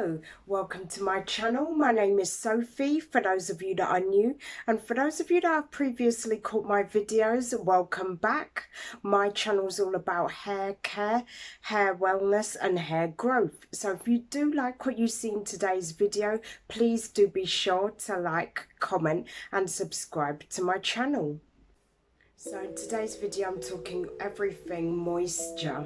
Hello, welcome to my channel. My name is Sophie, for those of you that are new, and for those of you that have previously caught my videos, welcome back. My channel is all about hair care, hair wellness and hair growth. So if you do like what you see in today's video, please do be sure to like, comment and subscribe to my channel. So in today's video I'm talking everything moisture.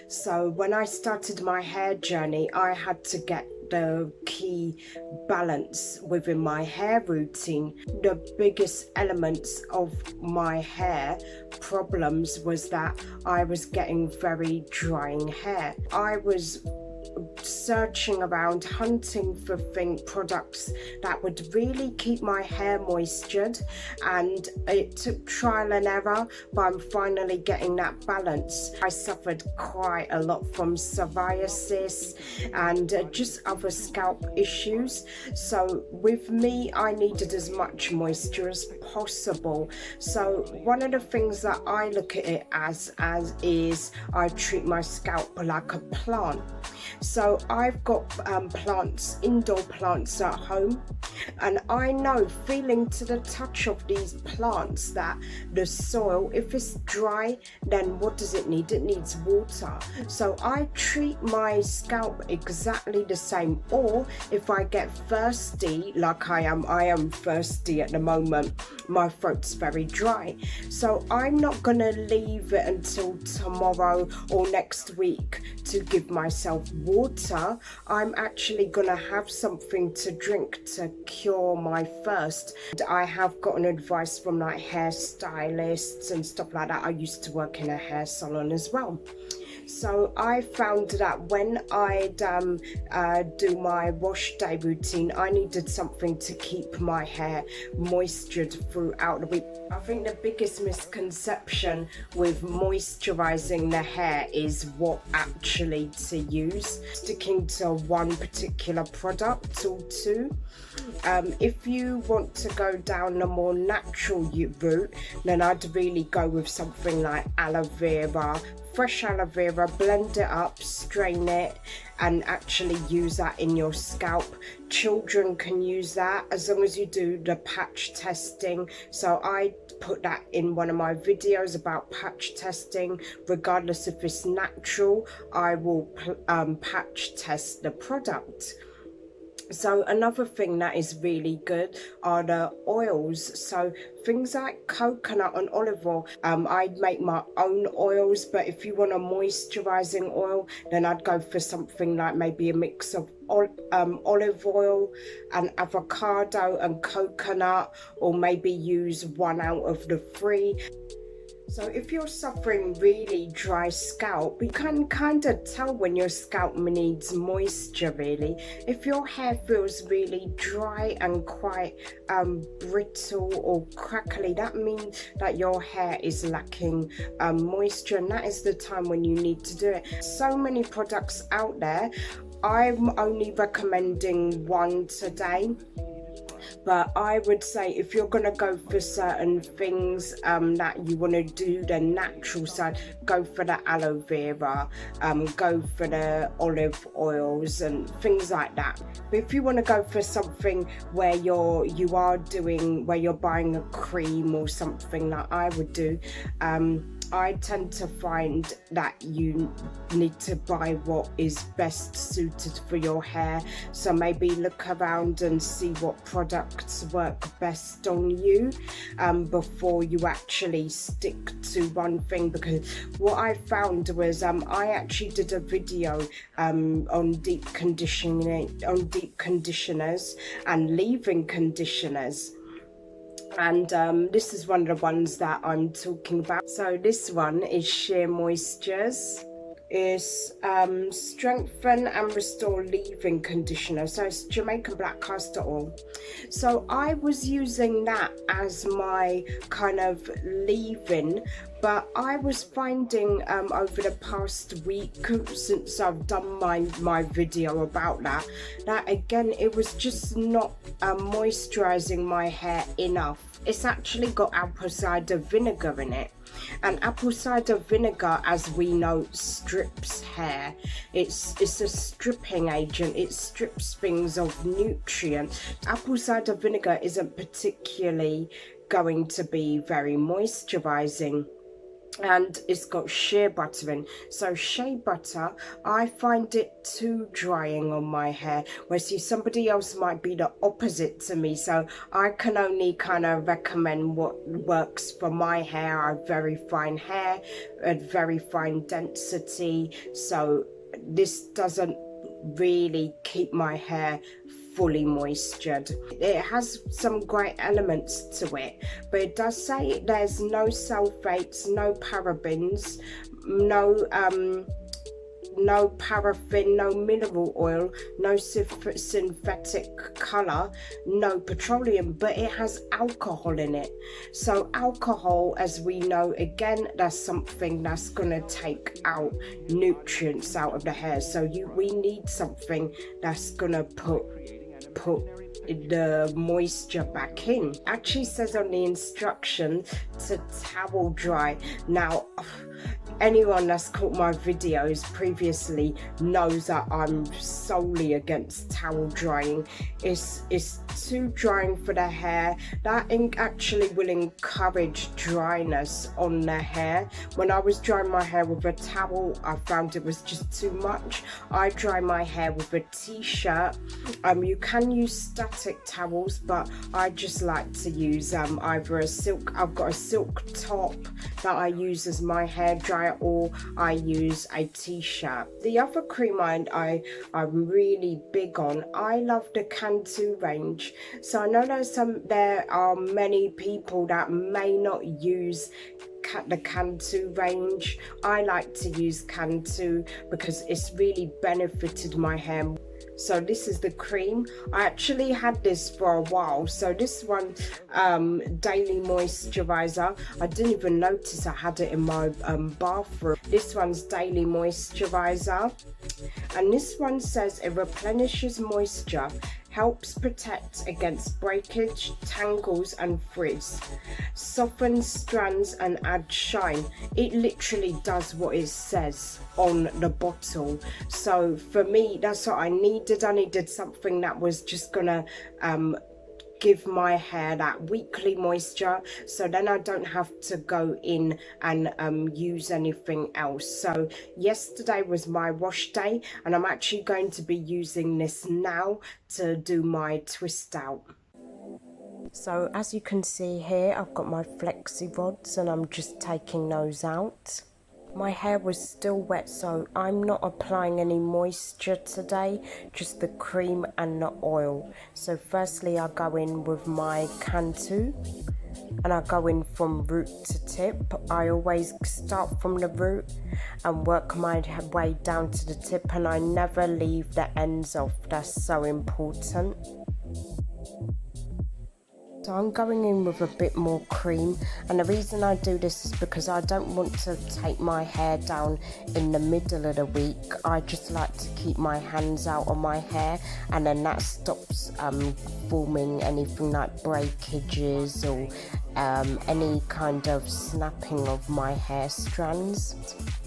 So when I started my hair journey, I had to get the key balance within my hair routine. The biggest elements of my hair problems was that I was getting very drying hair. I was searching around, hunting for products that would really keep my hair moistured, and it took trial and error, but I'm finally getting that balance. I suffered quite a lot from psoriasis and just other scalp issues, so with me I needed as much moisture as possible. So one of the things that I look at it as is I treat my scalp like a plant. So I've got plants, indoor plants at home, and I know, feeling to the touch of these plants, that the soil, if it's dry, then what does it need? It needs water. So I treat my scalp exactly the same. Or if I get thirsty, like I am thirsty at the moment, my throat's very dry, so I'm not gonna leave it until tomorrow or next week to give myself water. I'm actually gonna have something to drink to cure my thirst. I have gotten advice from like hairstylists and stuff like that. I used to work in a hair salon as well. So I found that when I'd do my wash day routine, I needed something to keep my hair moistured throughout the week. I think the biggest misconception with moisturizing the hair is what actually to use. Sticking to one particular product or two. If you want to go down a more natural route, then I'd really go with something like aloe vera. Fresh aloe vera, blend it up, strain it, and actually use that in your scalp. Children can use that as long as you do the patch testing. So I put that in one of my videos about patch testing. Regardless if it's natural, I will patch test the product. So another thing that is really good are the oils. So things like coconut and olive oil. I'd make my own oils, but if you want a moisturizing oil, then I'd go for something like maybe a mix of olive oil and avocado and coconut, or maybe use one out of the three. So if you're suffering really dry scalp, you can kind of tell when your scalp needs moisture really. If your hair feels really dry and quite brittle or crackly, that means that your hair is lacking moisture, and that is the time when you need to do it. So many products out there. I'm only recommending one today. But I would say if you're going to go for certain things that you want to do the natural side, go for the aloe vera, go for the olive oils and things like that. But if you want to go for something where you're buying a cream or something like I would do, I tend to find that you need to buy what is best suited for your hair. So maybe look around and see what products work best on you before you actually stick to one thing. Because what I found was I actually did a video on deep conditioners and leave-in conditioners. And this is one of the ones that I'm talking about. So this one is Shea Moistures. Is strengthen and restore leave-in conditioner. So it's Jamaican black castor oil. So I was using that as my kind of leave-in, but I was finding over the past week since I've done my video about that again it was just not moisturizing my hair enough. It's actually got apple cider vinegar in it. And apple cider vinegar, as we know, strips hair. It's a stripping agent. It strips things of nutrient. Apple cider vinegar isn't particularly going to be very moisturizing. And it's got shea butter in. So shea butter, I find it too drying on my hair, where see somebody else might be the opposite to me. So I can only kind of recommend what works for my hair. I have very fine hair, a very fine density, so this doesn't really keep my hair fully moistured. It has some great elements to it, but it does say there's no sulfates, no parabens, no paraffin, no mineral oil, no synthetic color, no petroleum, but it has alcohol in it. So alcohol, as we know, again, that's something that's gonna take out nutrients out of the hair. So we need something that's gonna put the moisture back in. Actually says on the instruction to towel dry. Now, anyone that's caught my videos previously knows that I'm solely against towel drying. It's too drying for the hair. That actually will encourage dryness on the hair. When I was drying my hair with a towel, I found it was just too much. I dry my hair with a t-shirt. You can use static towels, but I just like to use either a silk. I've got a silk top that I use as my hair dryer, or I use a t-shirt. The other cream I'm really big on, I love the Cantu range. So I know there are many people that may not use the Cantu range. I like to use Cantu because it's really benefited my hair. So this is the cream. I actually had this for a while. So this one, daily moisturizer, I didn't even notice I had it in my bathroom. This one's daily moisturizer, and this one says it replenishes moisture, helps protect against breakage, tangles and frizz, softens strands and adds shine. It literally does what it says on the bottle. So for me, that's what I needed. I needed something that was just gonna give my hair that weekly moisture, so then I don't have to go in and use anything else. So yesterday was my wash day, and I'm actually going to be using this now to do my twist out. So as you can see here, I've got my flexi rods and I'm just taking those out. My hair was still wet, so I'm not applying any moisture today, just the cream and the oil. So firstly I go in with my Cantu, and I go in from root to tip. I always start from the root and work my way down to the tip, and I never leave the ends off. That's so important. So I'm going in with a bit more cream, and the reason I do this is because I don't want to take my hair down in the middle of the week. I just like to keep my hands out on my hair, and then that stops forming anything like breakages or any kind of snapping of my hair strands.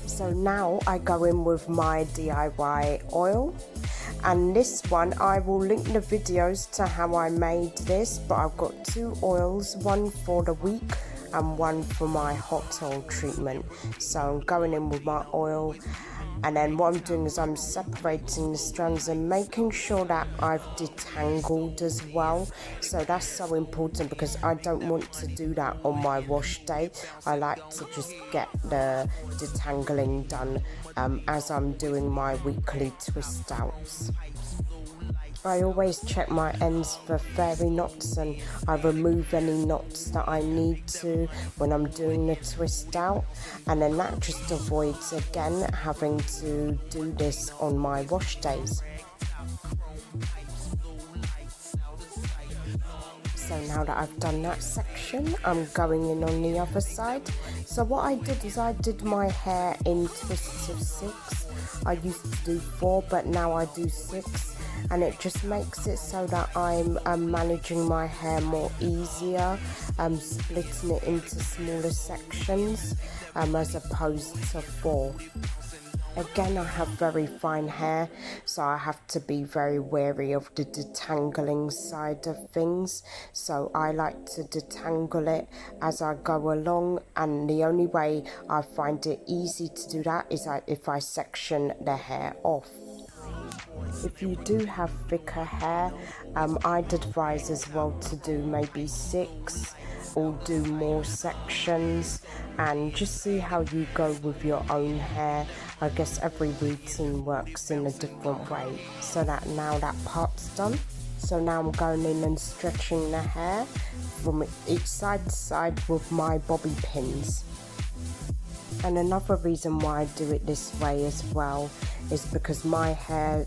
So now I go in with my DIY oil, and this one I will link the videos to how I made this, but I've got two oils, one for the week and one for my hot oil treatment. So I'm going in with my oil, and then what I'm doing is I'm separating the strands and making sure that I've detangled as well. So that's so important because I don't want to do that on my wash day. I like to just get the detangling done as I'm doing my weekly twist outs. I always check my ends for fairy knots, and I remove any knots that I need to when I'm doing the twist out, and then that just avoids again having to do this on my wash days. So now that I've done that section, I'm going in on the other side. So what I did is I did my hair in twists of 6. I used to do 4, but now I do 6. And it just makes it so that I'm managing my hair more easier, splitting it into smaller sections as opposed to 4. Again, I have very fine hair, so I have to be very wary of the detangling side of things. So I like to detangle it as I go along, and the only way I find it easy to do that is if I section the hair off. If you do have thicker hair, I'd advise as well to do maybe 6 or do more sections, and just see how you go with your own hair. I guess every routine works in a different way. So that now that part's done. So now I'm going in and stretching the hair from each side to side with my bobby pins. And another reason why I do it this way as well is because my hair,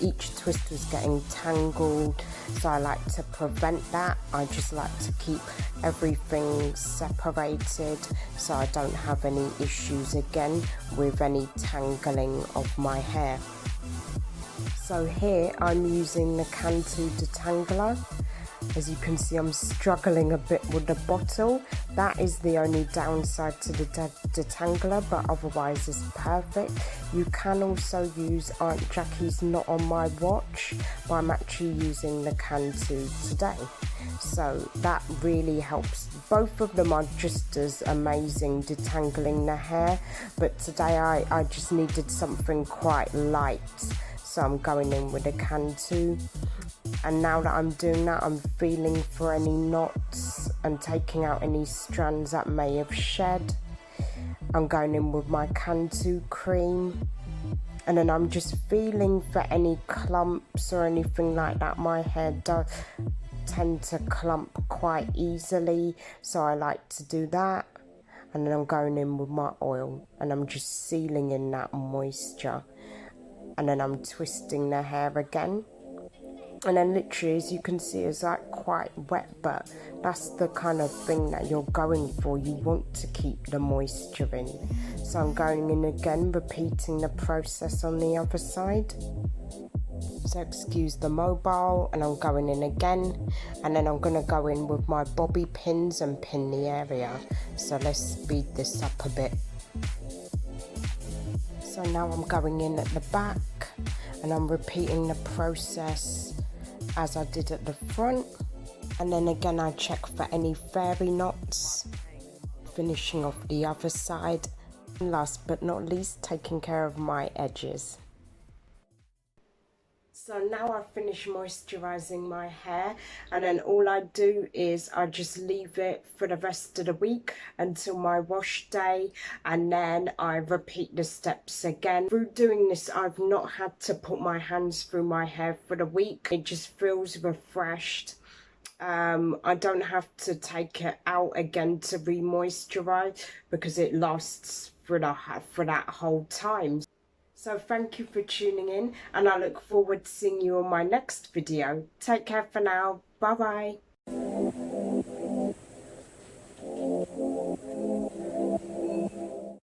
each twist was getting tangled, so I like to prevent that. I just like to keep everything separated so I don't have any issues again with any tangling of my hair. So here I'm using the Cantu Detangler. As you can see, I'm struggling a bit with the bottle. That is the only downside to the detangler, but otherwise it's perfect. You can also use Aunt Jackie's Not On My Watch, but I'm actually using the Cantu today. So that really helps. Both of them are just as amazing detangling the hair, but today I just needed something quite light, so I'm going in with a Cantu. And now that I'm doing that, I'm feeling for any knots and taking out any strands that may have shed. I'm going in with my Cantu cream, and then I'm just feeling for any clumps or anything like that. My hair does tend to clump quite easily, so I like to do that. And then I'm going in with my oil and I'm just sealing in that moisture, and then I'm twisting the hair again. And then literally, as you can see, it's like quite wet, but that's the kind of thing that you're going for. You want to keep the moisture in. So I'm going in again, repeating the process on the other side. So excuse the mobile, and I'm going in again, and then I'm going to go in with my bobby pins and pin the area. So let's speed this up a bit. So now I'm going in at the back, and I'm repeating the process as I did at the front, and then again I check for any fairy knots, finishing off the other side, and last but not least taking care of my edges. So now I've finished moisturising my hair, and then all I do is I just leave it for the rest of the week until my wash day, and then I repeat the steps again. Through doing this, I've not had to put my hands through my hair for the week. It just feels refreshed. I don't have to take it out again to re-moisturise because it lasts for that whole time. So thank you for tuning in, and I look forward to seeing you on my next video. Take care for now. Bye bye.